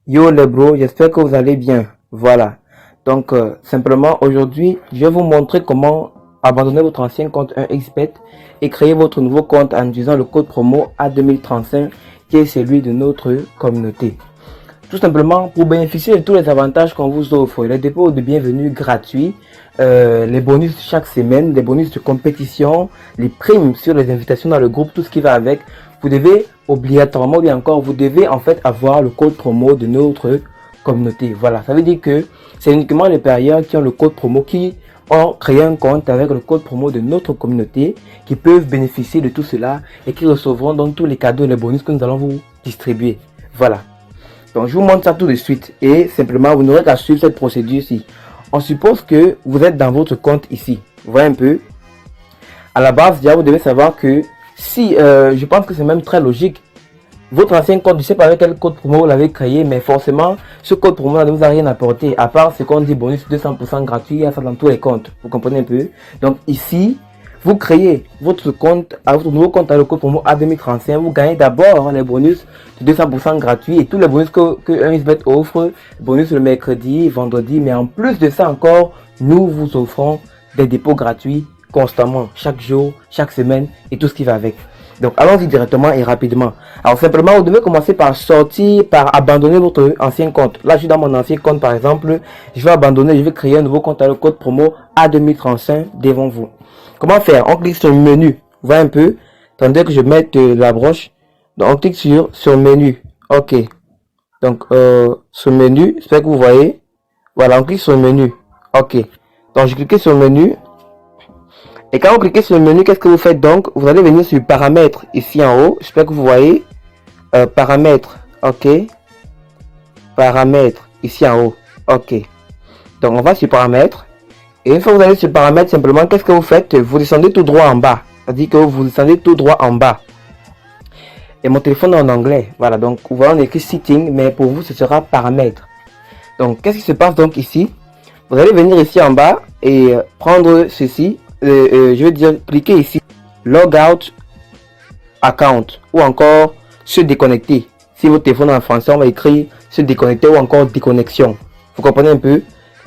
Yo les bros, j'espère que vous allez bien. Voilà. Donc simplement aujourd'hui, je vais vous montrer comment abandonner votre ancien compte 1xBet et créer votre nouveau compte en utilisant le code promo A2035 qui est celui de notre communauté. Tout simplement pour bénéficier de tous les avantages qu'on vous offre, les dépôts de bienvenue gratuits, les bonus chaque semaine, les bonus de compétition, les primes sur les invitations dans le groupe, tout ce qui va avec. Vous devez obligatoirement, bien encore, vous devez en fait avoir le code promo de notre communauté. Voilà, ça veut dire que c'est uniquement les parieurs qui ont le code promo, qui ont créé un compte avec le code promo de notre communauté, qui peuvent bénéficier de tout cela et qui recevront donc tous les cadeaux et les bonus que nous allons vous distribuer. Voilà. Donc je vous montre ça tout de suite et simplement vous n'aurez qu'à suivre cette procédure-ci. On suppose que vous êtes dans votre compte ici. Vous voyez un peu. À la base, déjà vous devez savoir que si, je pense que c'est même très logique. Votre ancien code, je ne sais pas avec quel code promo vous l'avez créé, mais forcément, ce code promo ne vous a rien apporté. À part ce qu'on dit bonus 200% gratuit, il y a ça dans tous les comptes. Vous comprenez un peu. Donc ici, vous créez votre compte, à votre nouveau compte à le code promo A2035. Vous gagnez d'abord les bonus de 200% gratuits et tous les bonus que 1xBet offre. Bonus le mercredi, vendredi. Mais en plus de ça encore, nous vous offrons des dépôts gratuits constamment, chaque jour, chaque semaine et tout ce qui va avec. Donc allons-y directement et rapidement. Alors simplement vous devez commencer par sortir, par abandonner votre ancien compte. Là je suis dans mon ancien compte par exemple. Je vais abandonner, je vais créer un nouveau compte à le code promo A2035 devant vous. Comment faire? On clique sur le menu. Vous voyez un peu. Attendez que je mette la broche. Donc on clique sur menu. Ok. Donc ce menu, j'espère que vous voyez. Voilà, on clique sur le menu. Ok. Donc je clique sur le menu. Et quand vous cliquez sur le menu, qu'est-ce que vous faites donc? Vous allez venir sur paramètres ici en haut. J'espère que vous voyez. Paramètres. Ok. Paramètres ici en haut. Ok. Donc on va sur paramètres. Et une fois que vous allez sur paramètres, simplement, qu'est-ce que vous faites? Vous descendez tout droit en bas. C'est-à-dire que vous descendez tout droit en bas. Et mon téléphone est en anglais. Voilà. Donc vous voyez, on écrit setting, mais pour vous, ce sera paramètres. Donc qu'est-ce qui se passe donc ici? Vous allez venir ici en bas et prendre ceci. Je veux dire, cliquez ici, logout account ou encore se déconnecter. Si votre téléphone est en français, on va écrire se déconnecter ou encore déconnexion. Vous comprenez un peu?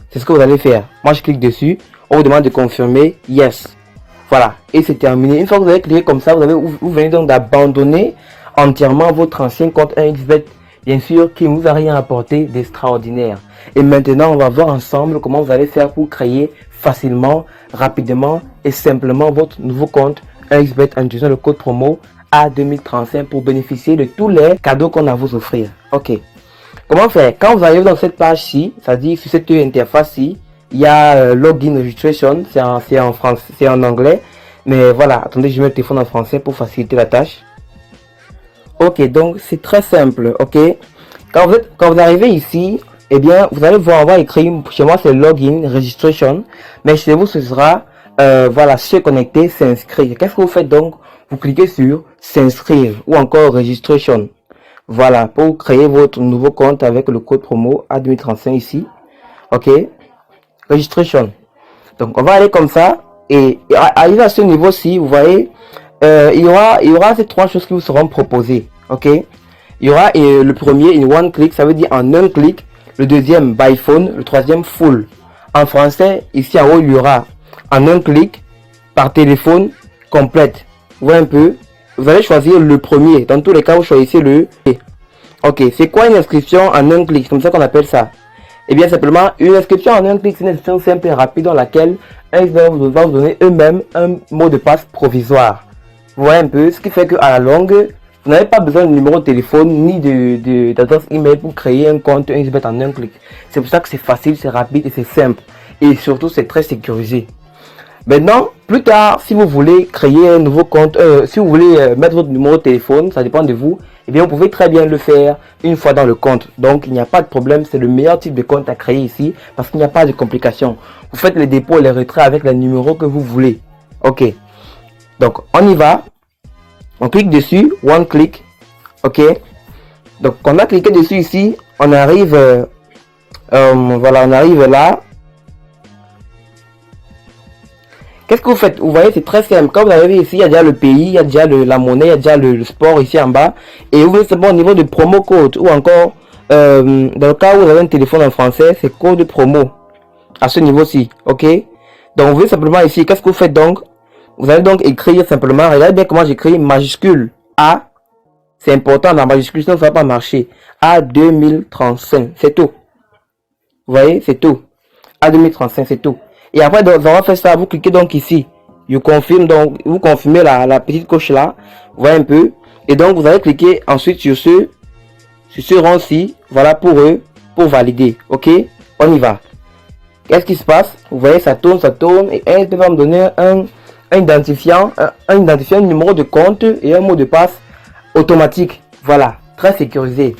C'est ce que vous allez faire. Moi, je clique dessus. On vous demande de confirmer yes. Voilà. Et c'est terminé. Une fois que vous avez cliqué comme ça, vous venez donc d'abandonner entièrement votre ancien compte 1xBet. Bien sûr, qui ne vous a rien apporté d'extraordinaire. Et maintenant, on va voir ensemble comment vous allez faire pour créer facilement, rapidement et simplement votre nouveau compte 1xBet en utilisant le code promo A2035 pour bénéficier de tous les cadeaux qu'on a à vous offrir. Ok. Comment faire? Quand vous arrivez dans cette page-ci, c'est-à-dire sur cette interface-ci, il y a Login Registration, c'est en français, c'est en anglais. Mais voilà, attendez, je mets le téléphone en français pour faciliter la tâche. Ok, donc c'est très simple, ok. Quand vous arrivez ici, eh bien, vous allez voir, on va écrire, chez moi c'est Login Registration, mais chez vous ce sera, voilà, se connecter, s'inscrire. Qu'est-ce que vous faites donc? Vous cliquez sur s'inscrire ou encore Registration. Voilà, pour créer votre nouveau compte avec le code promo A2035 ici, ok. Registration. Donc on va aller comme ça et arriver à ce niveau-ci, vous voyez. Il y aura ces trois choses qui vous seront proposées, ok. Il y aura le premier in one click, ça veut dire en un clic. Le deuxième by phone, le troisième full. En français, ici en haut, il y aura en un clic par téléphone complète. Vous voyez un peu. Vous allez choisir le premier. Dans tous les cas, vous choisissez le ok. C'est quoi une inscription en un clic? C'est comme ça qu'on appelle ça. Et bien simplement, une inscription en un clic, c'est une inscription simple et rapide dans laquelle un va vous donner eux-mêmes un mot de passe provisoire. Vous voyez un peu, ce qui fait qu'à la longue, vous n'avez pas besoin de numéro de téléphone ni d'adresse email pour créer un compte 1xBet en un clic. C'est pour ça que c'est facile, c'est rapide et c'est simple. Et surtout, c'est très sécurisé. Maintenant, plus tard, si vous voulez créer un nouveau compte, si vous voulez mettre votre numéro de téléphone, ça dépend de vous, eh bien vous pouvez très bien le faire une fois dans le compte. Donc il n'y a pas de problème, c'est le meilleur type de compte à créer ici parce qu'il n'y a pas de complications. Vous faites les dépôts et les retraits avec les numéros que vous voulez. Ok. Donc on y va. On clique dessus, one click. Ok. Donc quand on a cliqué dessus ici, on arrive, voilà, on arrive là. Qu'est-ce que vous faites? Vous voyez, c'est très simple. Quand vous arrivez ici, il y a déjà le pays, il y a déjà la monnaie, il y a déjà le sport ici en bas. Et vous voyez, c'est bon au niveau de promo code ou encore dans le cas où vous avez un téléphone en français, c'est code promo à ce niveau-ci, ok? Donc vous voyez simplement ici, qu'est-ce que vous faites donc? Vous allez donc écrire simplement, regardez bien comment j'écris majuscule A, c'est important dans majuscule, sinon ça va pas marcher. A 2035, c'est tout. Vous voyez, c'est tout. A 2035, c'est tout. Et après, donc, on va faire ça, vous cliquez donc ici. Je confirme, donc vous confirmez la petite coche là, vous voyez un peu. Et donc vous allez cliquer ensuite sur ce rond-ci, voilà pour valider, ok? On y va. Qu'est-ce qui se passe? Vous voyez, ça tourne, et elle va me donner un identifiant, un numéro de compte et un mot de passe automatique. Voilà, très sécurisé.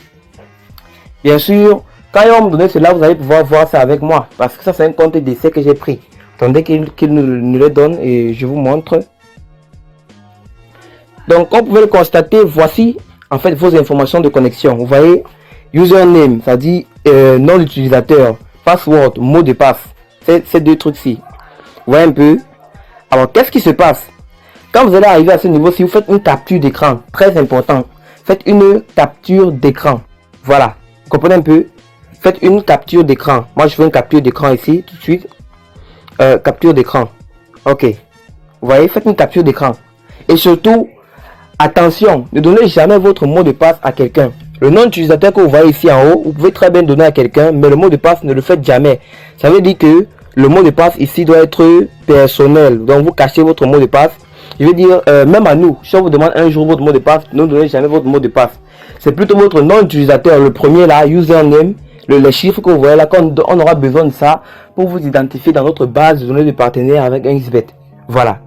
Bien sûr, quand ils vont me donner cela, vous allez pouvoir voir ça avec moi, parce que ça c'est un compte d'essai que j'ai pris. Attendez qu'il nous le donne et je vous montre. Donc, comme vous pouvez le constater, voici en fait vos informations de connexion. Vous voyez, username, ça dit nom d'utilisateur, password, mot de passe. Ces deux trucs-ci. Vous voyez un peu. Alors, qu'est-ce qui se passe? Quand vous allez arriver à ce niveau, si vous faites une capture d'écran, très important, faites une capture d'écran. Voilà, vous comprenez un peu? Faites une capture d'écran. Moi, je fais une capture d'écran ici, tout de suite. Capture d'écran. Ok. Vous voyez, faites une capture d'écran. Et surtout, attention, ne donnez jamais votre mot de passe à quelqu'un. Le nom d'utilisateur que vous voyez ici en haut, vous pouvez très bien donner à quelqu'un, mais le mot de passe, ne le faites jamais. Ça veut dire que le mot de passe ici doit être personnel. Donc, vous cachez votre mot de passe. Je veux dire, même à nous, si on vous demande un jour votre mot de passe, ne donnez jamais votre mot de passe. C'est plutôt votre nom d'utilisateur, le premier là, username, les chiffres que vous voyez là, quand on aura besoin de ça pour vous identifier dans notre base de données de partenaires avec un XBET. Voilà.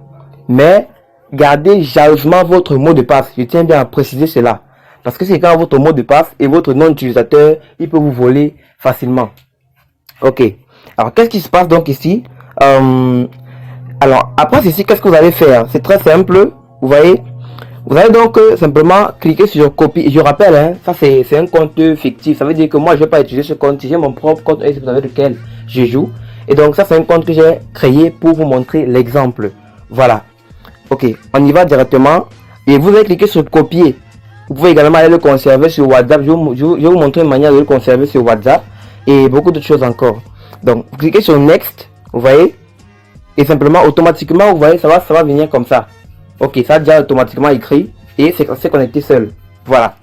Mais gardez jalousement votre mot de passe. Je tiens bien à préciser cela. Parce que c'est quand votre mot de passe et votre nom d'utilisateur, il peut vous voler facilement. Ok. Alors, qu'est-ce qui se passe donc ici? Alors, après ceci, qu'est-ce que vous allez faire? C'est très simple. Vous voyez? Vous allez donc simplement cliquer sur copie. Je rappelle, hein, ça c'est un compte fictif. Ça veut dire que moi, je ne vais pas utiliser ce compte. J'ai mon propre compte avec lequel je joue. Et donc, ça c'est un compte que j'ai créé pour vous montrer l'exemple. Voilà. Ok, on y va directement. Et vous allez cliquer sur copier. Vous pouvez également aller le conserver sur WhatsApp. Je vais vous montrer une manière de le conserver sur WhatsApp. Et beaucoup d'autres choses encore. Donc, vous cliquez sur Next. Vous voyez? Et simplement, automatiquement, vous voyez, ça va venir comme ça. Ok, ça a déjà automatiquement écrit. Et c'est connecté seul. Voilà.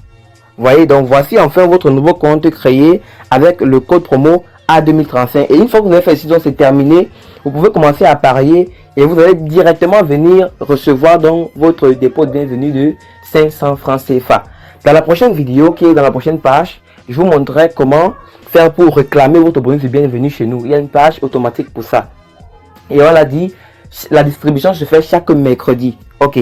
Vous voyez, donc voici enfin votre nouveau compte créé avec le code promo A2035. Et une fois que vous avez fait ici, donc c'est terminé. Vous pouvez commencer à parier. Et vous allez directement venir recevoir donc votre dépôt de bienvenue de 500 francs CFA. Dans la prochaine vidéo, qui est dans la prochaine page, je vous montrerai comment faire pour réclamer votre bonus de bienvenue chez nous. Il y a une page automatique pour ça. Et on l'a dit, la distribution se fait chaque mercredi. Ok.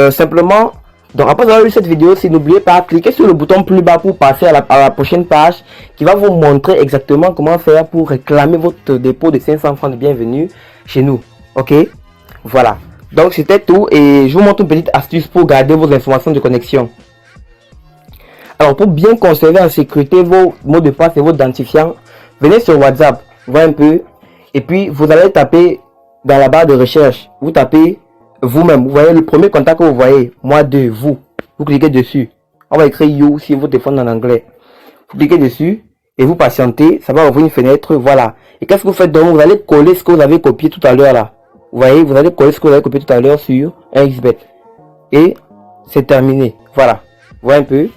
Simplement, donc après avoir vu cette vidéo, si n'oubliez pas, cliquez sur le bouton plus bas pour passer à la prochaine page qui va vous montrer exactement comment faire pour réclamer votre dépôt de 500 francs de bienvenue chez nous. Ok, voilà. Donc c'était tout et je vous montre une petite astuce pour garder vos informations de connexion. Alors pour bien conserver en sécurité vos mots de passe et vos identifiants, venez sur WhatsApp, voyez un peu, et puis vous allez taper dans la barre de recherche, vous tapez vous-même, vous voyez le premier contact que vous voyez, moi de vous cliquez dessus. On va écrire you si votre téléphone en anglais. Vous cliquez dessus et vous patientez, ça va ouvrir une fenêtre, voilà. Et qu'est-ce que vous faites donc? Vous allez coller ce que vous avez copié tout à l'heure là. Vous voyez, vous allez coller ce que vous avez copié tout à l'heure sur un XBET. Et c'est terminé. Voilà. Vous voyez un peu?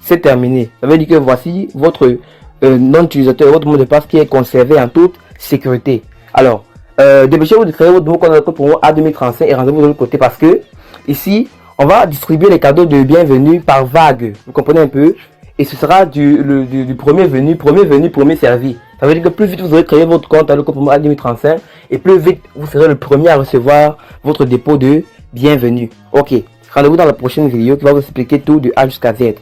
C'est terminé. Ça veut dire que voici votre nom d'utilisateur, votre mot de passe qui est conservé en toute sécurité. Alors, dépêchez-vous de créer votre nouveau compte pour moi A2035 et rendez-vous de l'autre côté parce que ici, on va distribuer les cadeaux de bienvenue par vague. Vous comprenez un peu? Et ce sera du premier venu, premier servi. Ça veut dire que plus vite vous aurez créé votre compte à l'Ecopromo A2035 et plus vite vous serez le premier à recevoir votre dépôt de bienvenue. Ok, rendez-vous dans la prochaine vidéo qui va vous expliquer tout de A jusqu'à Z.